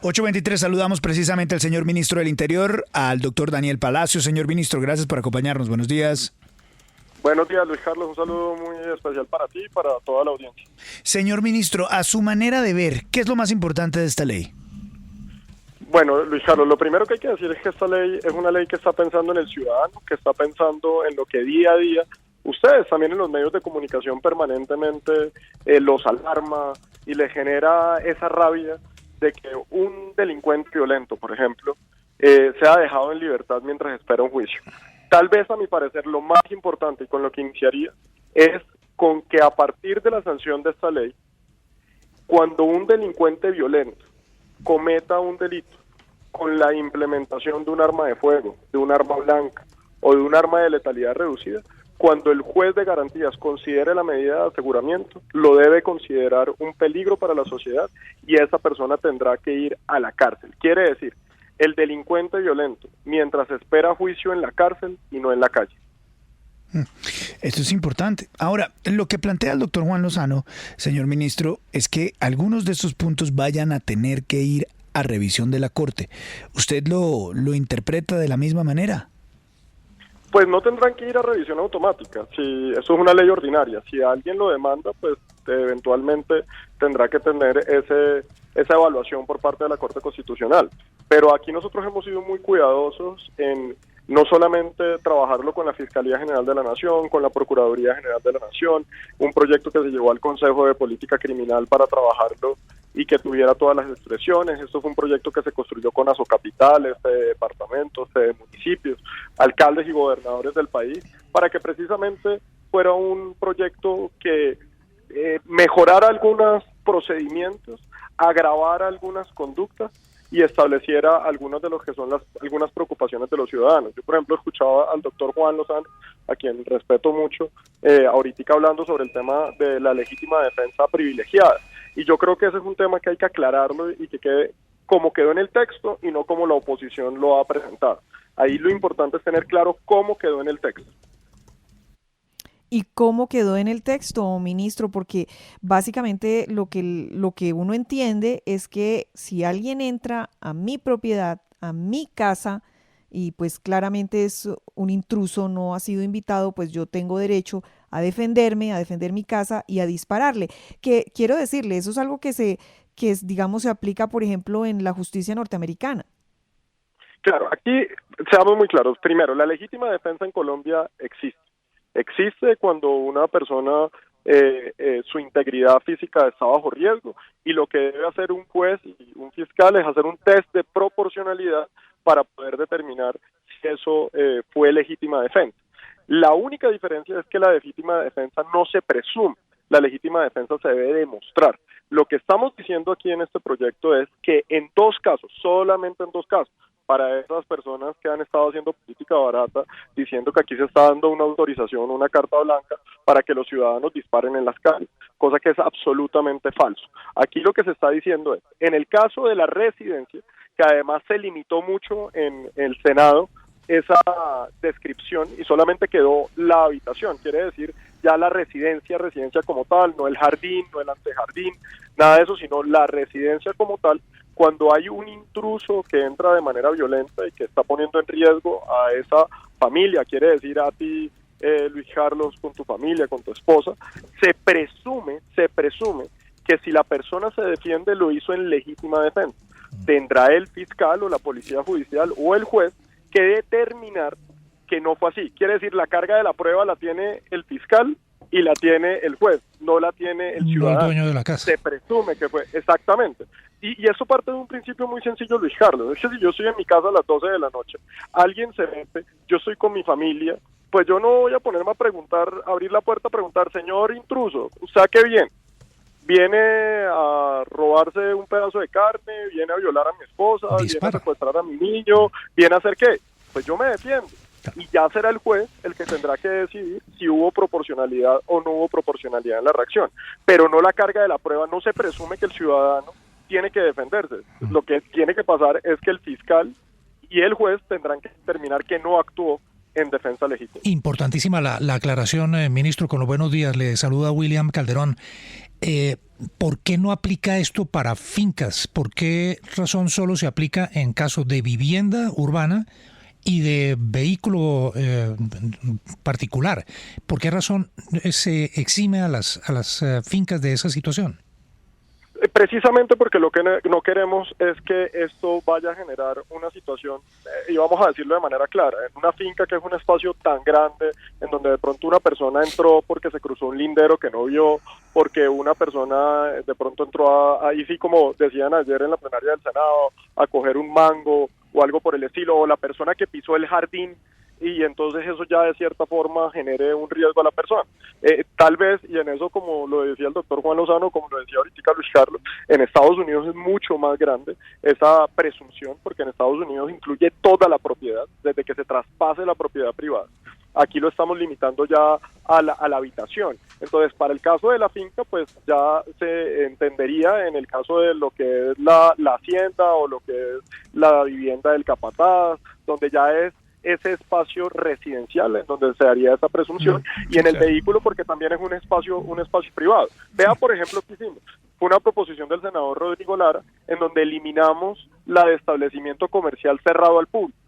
8:23, saludamos precisamente al señor ministro del Interior, al doctor Daniel Palacio. Señor ministro, gracias por acompañarnos. Buenos días. Buenos días, Luis Carlos. Un saludo muy especial para ti y para toda la audiencia. Señor ministro, a su manera de ver, ¿qué es lo más importante de esta ley? Bueno, Luis Carlos, lo primero que hay que decir es que esta ley es una ley que está pensando en el ciudadano, que está pensando en lo que día a día ustedes también en los medios de comunicación permanentemente los alarma y les genera esa rabia de que un delincuente violento, por ejemplo, sea dejado en libertad mientras espera un juicio. Tal vez, a mi parecer, lo más importante y con lo que iniciaría es con que a partir de la sanción de esta ley, cuando un delincuente violento cometa un delito con la implementación de un arma de fuego, de un arma blanca o de un arma de letalidad reducida, cuando el juez de garantías considere la medida de aseguramiento, lo debe considerar un peligro para la sociedad y esa persona tendrá que ir a la cárcel. Quiere decir, el delincuente violento, mientras espera juicio en la cárcel y no en la calle. Esto es importante. Ahora, lo que plantea el doctor Juan Lozano, señor ministro, es que algunos de estos puntos vayan a tener que ir a revisión de la Corte. ¿Usted lo interpreta de la misma manera? Pues no tendrán que ir a revisión automática. Si eso es una ley ordinaria, si alguien lo demanda, pues eventualmente tendrá que tener esa evaluación por parte de la Corte Constitucional. Pero aquí nosotros hemos sido muy cuidadosos en no solamente trabajarlo con la Fiscalía General de la Nación, con la Procuraduría General de la Nación, un proyecto que se llevó al Consejo de Política Criminal para trabajarlo y que tuviera todas las expresiones. Esto fue un proyecto que se construyó con asocapitales, departamentos, municipios, alcaldes y gobernadores del país, para que precisamente fuera un proyecto que mejorara algunos procedimientos, agravara algunas conductas y estableciera algunos de los que son algunas preocupaciones de los ciudadanos. Yo, por ejemplo, escuchaba al doctor Juan Lozano, a quien respeto mucho, ahorita hablando sobre el tema de la legítima defensa privilegiada. Y yo creo que ese es un tema que hay que aclararlo y que quede como quedó en el texto y no como la oposición lo ha presentado. Ahí lo importante es tener claro cómo quedó en el texto. ¿Y cómo quedó en el texto, ministro? Porque básicamente lo que uno entiende es que si alguien entra a mi propiedad, a mi casa, y pues claramente es un intruso, no ha sido invitado, pues yo tengo derecho a defenderme, a defender mi casa y a dispararle. Que quiero decirle, eso es algo digamos, se aplica, por ejemplo, en la justicia norteamericana. Claro, aquí seamos muy claros. Primero, la legítima defensa en Colombia existe. Existe cuando una persona, su integridad física está bajo riesgo, y lo que debe hacer un juez y un fiscal es hacer un test de proporcionalidad para poder determinar si eso fue legítima defensa. La única diferencia es que la legítima defensa no se presume, la legítima defensa se debe demostrar. Lo que estamos diciendo aquí en este proyecto es que en 2 casos, solamente en 2 casos, para esas personas que han estado haciendo política barata, diciendo que aquí se está dando una autorización, una carta blanca, para que los ciudadanos disparen en las calles, cosa que es absolutamente falso. Aquí lo que se está diciendo es, en el caso de la residencia, que además se limitó mucho en el Senado esa descripción y solamente quedó la habitación, quiere decir ya la residencia como tal, no el jardín, no el antejardín, nada de eso, sino la residencia como tal. Cuando hay un intruso que entra de manera violenta y que está poniendo en riesgo a esa familia, quiere decir a ti, Luis Carlos, con tu familia, con tu esposa, se presume que si la persona se defiende lo hizo en legítima defensa. Tendrá el fiscal o la policía judicial o el juez que determinar que no fue así. Quiere decir, la carga de la prueba la tiene el fiscal y la tiene el juez, no la tiene el ciudadano. No el dueño de la casa. Se presume que fue, exactamente. Y eso parte de un principio muy sencillo, Luis Carlos. Es que si yo estoy en mi casa a las 12 de la noche, alguien se mete, yo estoy con mi familia, pues yo no voy a ponerme a preguntar, abrir la puerta a preguntar, señor intruso, ¿usted a qué viene? ¿Viene a robarse un pedazo de carne? ¿Viene a violar a mi esposa? Dispara. ¿Viene a secuestrar a mi niño? ¿Viene a hacer qué? Pues yo me defiendo. Y ya será el juez el que tendrá que decidir si hubo proporcionalidad o no hubo proporcionalidad en la reacción. Pero no la carga de la prueba, no se presume que el ciudadano tiene que defenderse. Lo que tiene que pasar es que el fiscal y el juez tendrán que determinar que no actuó en defensa legítima. Importantísima la aclaración, ministro. Con los buenos días, le saluda William Calderón. ¿Por qué no aplica esto para fincas? ¿Por qué razón solo se aplica en casos de vivienda urbana y de vehículo particular? ¿Por qué razón se exime a las fincas de esa situación? Precisamente porque lo que no queremos es que esto vaya a generar una situación, y vamos a decirlo de manera clara, en una finca que es un espacio tan grande, en donde de pronto una persona entró porque se cruzó un lindero que no vio, porque una persona de pronto entró ahí sí, como decían ayer en la plenaria del Senado, a coger un mango o algo por el estilo, o la persona que pisó el jardín, y entonces eso ya de cierta forma genere un riesgo a la persona. Tal vez, y en eso como lo decía el doctor Juan Lozano, como lo decía ahorita Luis Carlos, en Estados Unidos es mucho más grande esa presunción, porque en Estados Unidos incluye toda la propiedad, desde que se traspase la propiedad privada. Aquí lo estamos limitando ya a la habitación. Entonces, para el caso de la finca, pues ya se entendería en el caso de lo que es la hacienda o lo que es la vivienda del capataz, donde ya es ese espacio residencial en donde se haría esa presunción, y en el vehículo porque también es un espacio privado. Vea, por ejemplo, que hicimos. Fue una proposición del senador Rodrigo Lara en donde eliminamos la de establecimiento comercial cerrado al público.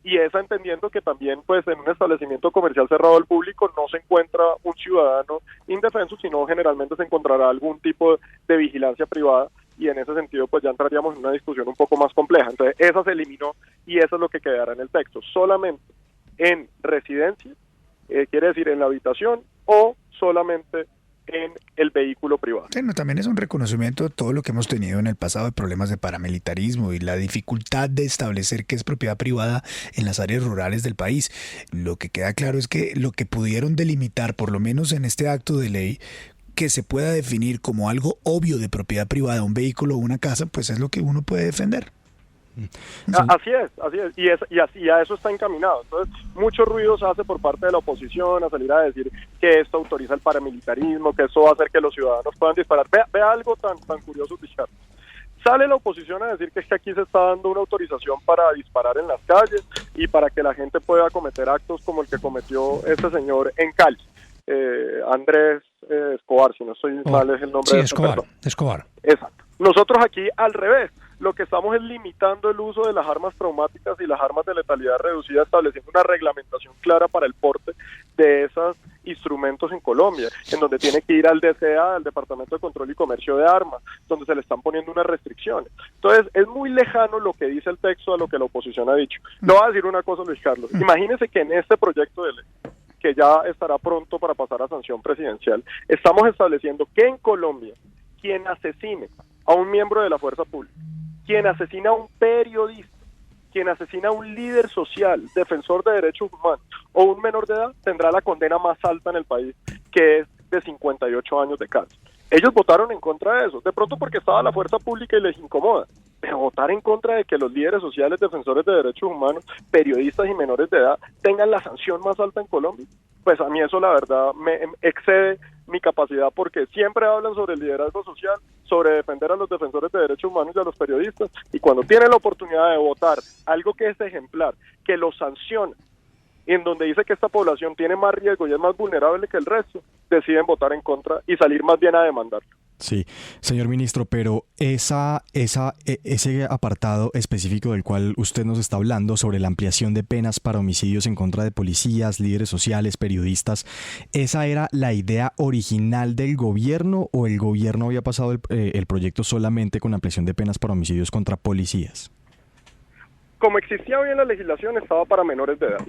Y esa entendiendo que también pues en un establecimiento comercial cerrado al público no se encuentra un ciudadano indefenso, sino generalmente se encontrará algún tipo de vigilancia privada, y en ese sentido pues ya entraríamos en una discusión un poco más compleja. Entonces esa se eliminó y eso es lo que quedará en el texto, solamente en residencia, quiere decir en la habitación, o solamente en el vehículo privado. Bueno, también es un reconocimiento de todo lo que hemos tenido en el pasado de problemas de paramilitarismo y la dificultad de establecer qué es propiedad privada en las áreas rurales del país. Lo que queda claro es que lo que pudieron delimitar, por lo menos en este acto de ley, que se pueda definir como algo obvio de propiedad privada, un vehículo o una casa, pues es lo que uno puede defender. Así es, y a eso está encaminado. Entonces, mucho ruido se hace por parte de la oposición a salir a decir que esto autoriza el paramilitarismo, que eso va a hacer que los ciudadanos puedan disparar. Vea algo tan curioso, Richard. Sale la oposición a decir que es que aquí se está dando una autorización para disparar en las calles y para que la gente pueda cometer actos como el que cometió este señor en Cali. Andrés Escobar, si no estoy mal es el nombre sí, de esta persona. Escobar. Exacto. Nosotros aquí al revés, lo que estamos es limitando el uso de las armas traumáticas y las armas de letalidad reducida, estableciendo una reglamentación clara para el porte de esos instrumentos en Colombia, en donde tiene que ir al DCA, al Departamento de Control y Comercio de Armas, donde se le están poniendo unas restricciones. Entonces, es muy lejano lo que dice el texto a lo que la oposición ha dicho. No va a decir una cosa, Luis Carlos. Imagínese que en este proyecto de ley, que ya estará pronto para pasar a sanción presidencial, estamos estableciendo que en Colombia, quien asesine a un miembro de la fuerza pública, quien asesina a un periodista, quien asesina a un líder social, defensor de derechos humanos o un menor de edad, tendrá la condena más alta en el país, que es de 58 años de cárcel. Ellos votaron en contra de eso, de pronto porque estaba la fuerza pública y les incomoda, pero votar en contra de que los líderes sociales, defensores de derechos humanos, periodistas y menores de edad tengan la sanción más alta en Colombia, pues a mí eso la verdad me excede mi capacidad, porque siempre hablan sobre el liderazgo social, sobre defender a los defensores de derechos humanos y a los periodistas, y cuando tienen la oportunidad de votar algo que es ejemplar, que los sanciona, en donde dice que esta población tiene más riesgo y es más vulnerable que el resto, deciden votar en contra y salir más bien a demandar. Sí, señor ministro, pero ese apartado específico del cual usted nos está hablando sobre la ampliación de penas para homicidios en contra de policías, líderes sociales, periodistas, ¿esa era la idea original del gobierno o el gobierno había pasado el proyecto solamente con ampliación de penas para homicidios contra policías? Como existía hoy en la legislación, estaba para menores de edad.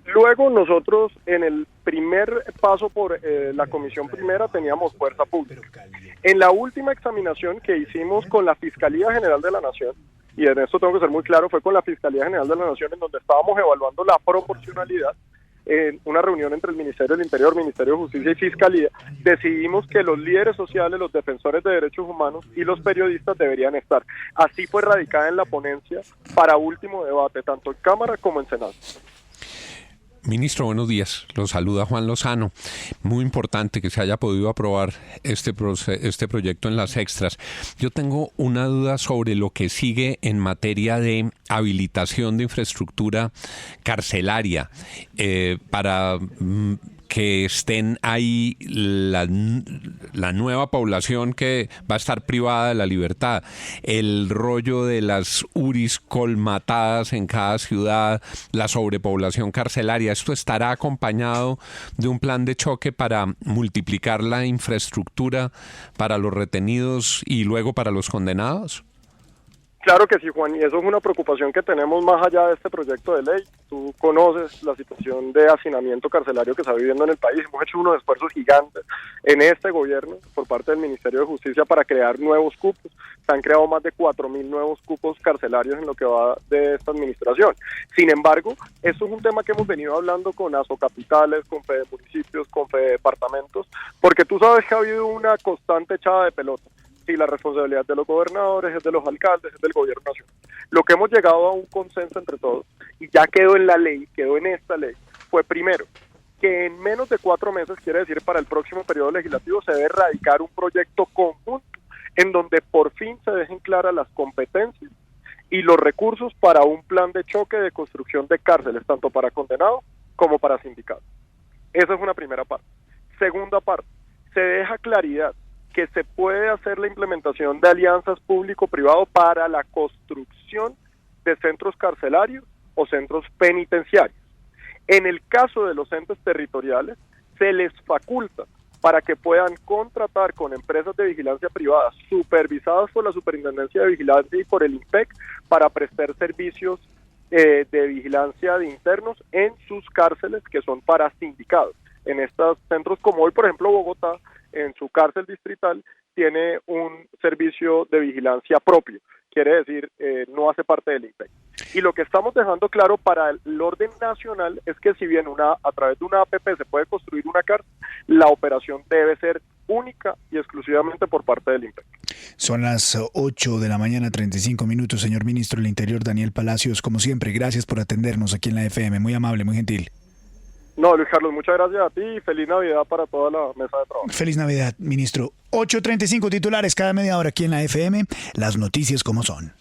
Luego nosotros en el primer paso por la comisión primera teníamos fuerza pública. En la última examinación que hicimos con la Fiscalía General de la Nación, y en esto tengo que ser muy claro, fue con la Fiscalía General de la Nación en donde estábamos evaluando la proporcionalidad, en una reunión entre el Ministerio del Interior, Ministerio de Justicia y Fiscalía, decidimos que los líderes sociales, los defensores de derechos humanos y los periodistas deberían estar. Así fue radicada en la ponencia para último debate, tanto en Cámara como en Senado. Ministro, buenos días. Lo saluda Juan Lozano. Muy importante que se haya podido aprobar este proyecto en las extras. Yo tengo una duda sobre lo que sigue en materia de habilitación de infraestructura carcelaria para que estén ahí la nueva población que va a estar privada de la libertad, el rollo de las URIs colmatadas en cada ciudad, la sobrepoblación carcelaria. ¿Esto estará acompañado de un plan de choque para multiplicar la infraestructura para los retenidos y luego para los condenados? Claro que sí, Juan, y eso es una preocupación que tenemos más allá de este proyecto de ley. Tú conoces la situación de hacinamiento carcelario que está viviendo en el país. Hemos hecho unos esfuerzos gigantes en este gobierno por parte del Ministerio de Justicia para crear nuevos cupos. Se han creado más de 4.000 nuevos cupos carcelarios en lo que va de esta administración. Sin embargo, esto es un tema que hemos venido hablando con Asocapitales, con Fede Municipios, con Fede Departamentos, porque tú sabes que ha habido una constante echada de pelota. Sí, la responsabilidad de los gobernadores, es de los alcaldes, es del gobierno nacional. Lo que hemos llegado a un consenso entre todos, y ya quedó en la ley, quedó en esta ley, fue primero, que en menos de 4 meses, quiere decir para el próximo periodo legislativo, se debe radicar un proyecto conjunto en donde por fin se dejen claras las competencias y los recursos para un plan de choque de construcción de cárceles, tanto para condenados como para sindicatos. Esa es una primera parte. Segunda parte, se deja claridad que se puede hacer la implementación de alianzas público-privado para la construcción de centros carcelarios o centros penitenciarios. En el caso de los entes territoriales, se les faculta para que puedan contratar con empresas de vigilancia privada supervisadas por la Superintendencia de Vigilancia y por el INPEC para prestar servicios de vigilancia de internos en sus cárceles que son para sindicados. En estos centros, como hoy, por ejemplo, Bogotá, en su cárcel distrital, tiene un servicio de vigilancia propio, quiere decir, no hace parte del INPEC. Y lo que estamos dejando claro para el orden nacional es que si bien a través de una APP se puede construir una cárcel, la operación debe ser única y exclusivamente por parte del INPEC. Son las 8 de la mañana, 35 minutos, señor ministro del Interior, Daniel Palacios. Como siempre, gracias por atendernos aquí en la FM. Muy amable, muy gentil. No, Luis Carlos, muchas gracias a ti y feliz Navidad para toda la mesa de trabajo. Feliz Navidad, ministro. 8:35 titulares cada media hora aquí en la FM. Las noticias como son.